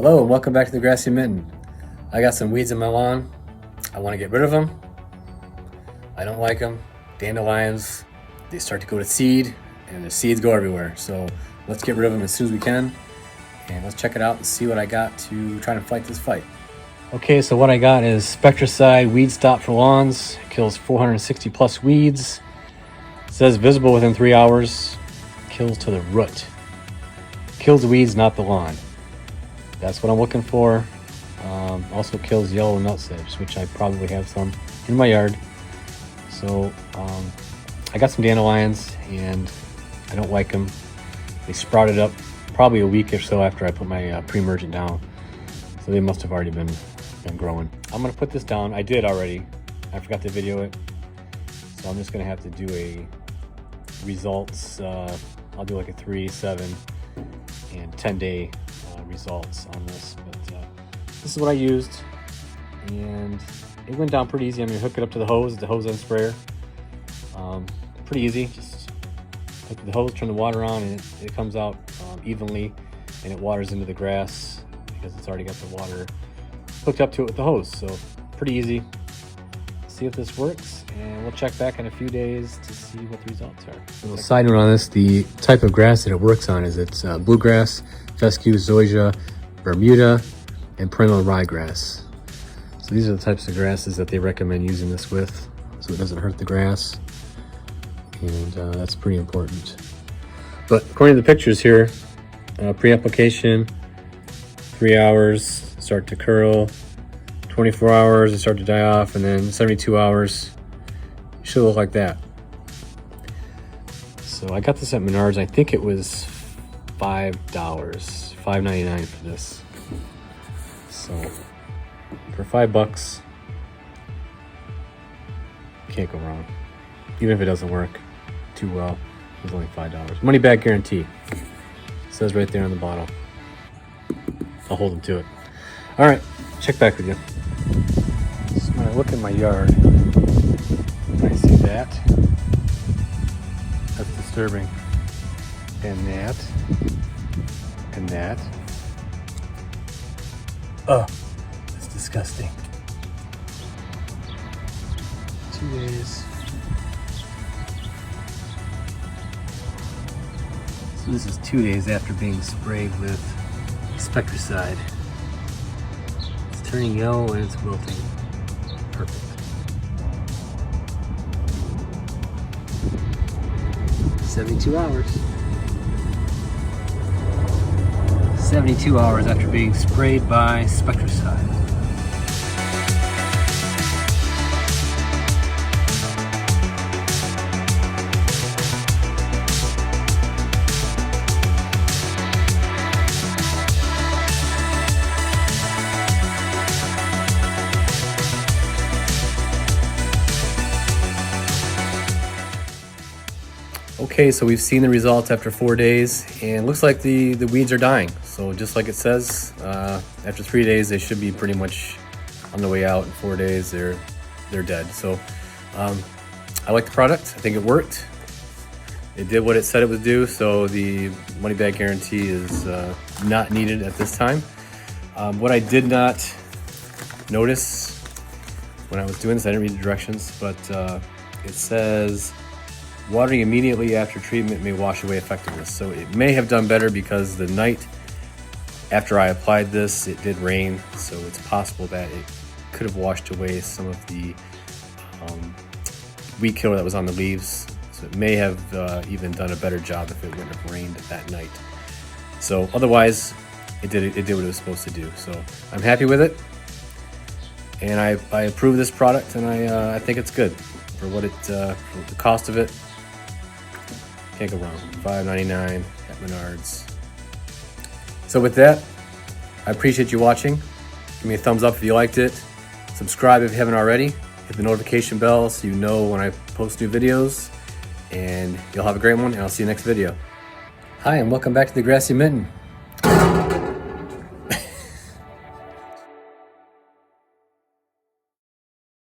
Hello and welcome back to the Grassy Mitten. I got some weeds in my lawn. I want to get rid of them. I don't like them. Dandelions, they start to go to seed and the seeds go everywhere. So let's get rid of them as soon as we can. And let's check it out and see what I got to try to fight this fight. Okay, so what I got is Spectracide Weed Stop for Lawns. It kills 460 plus weeds. It says visible within 3 hours. Kills to the root. Kills the weeds, not the lawn. That's what I'm looking for. Also kills yellow nutsedge, which I probably have some in my yard. So I got some dandelions and I don't like them. They sprouted up probably a week or so after I put my pre-emergent down. So they must have already been growing. I'm gonna put this down. I did already. I forgot to video it. So I'm just gonna have to do a results. I'll do like a 3, 7, and 10-day results on this. But this is what I used, and it went down pretty easy. I'm gonna hook it up to the hose end sprayer. Pretty easy. Just hook the hose, turn the water on, and it comes out evenly, and it waters into the grass because it's already got the water hooked up to it with the hose. So pretty easy. See if this works, and we'll check back in a few days to see what the results are. A little side note on this: the type of grass that it works on is it's bluegrass, fescue, zoysia, Bermuda, and perennial ryegrass. So these are the types of grasses that they recommend using this with, so it doesn't hurt the grass, and that's pretty important. But according to the pictures here, pre-application, 3 hours, start to curl, 24 hours, it start to die off, and then 72 hours, it should look like that. So I got this at Menards. I think it was $5, $5.99 for this. So for $5, can't go wrong. Even if it doesn't work too well, it's only $5. Money back guarantee. It says right there on the bottle. I'll hold them to it. All right, check back with you. So when I look in my yard, I see that. That's disturbing. And that. And that. Oh, that's disgusting. 2 days. So this is 2 days after being sprayed with Spectracide. It's turning yellow and it's wilting. Perfect. $72 hours. 72 hours after being sprayed by Spectracide. Okay, so we've seen the results after 4 days, and it looks like the weeds are dying. So just like it says, after 3 days, they should be pretty much on the way out. In 4 days, they're dead. So I like the product. I think it worked. It did what it said it would do. So the money back guarantee is not needed at this time. What I did not notice when I was doing this, I didn't read the directions, but it says watering immediately after treatment may wash away effectiveness. So it may have done better because the night after I applied this, it did rain. So it's possible that it could have washed away some of the weed killer that was on the leaves. So it may have even done a better job if it wouldn't have rained that night. So otherwise, it did what it was supposed to do. So I'm happy with it. And I approve this product, and I think it's good for what for the cost of it. Can't go wrong. $5.99 at Menards. So with that, I appreciate you watching. Give me a thumbs up if you liked it. Subscribe if you haven't already. Hit the notification bell so you know when I post new videos. And you'll have a great one, and I'll see you next video. Hi, and welcome back to the Grassy Mitten.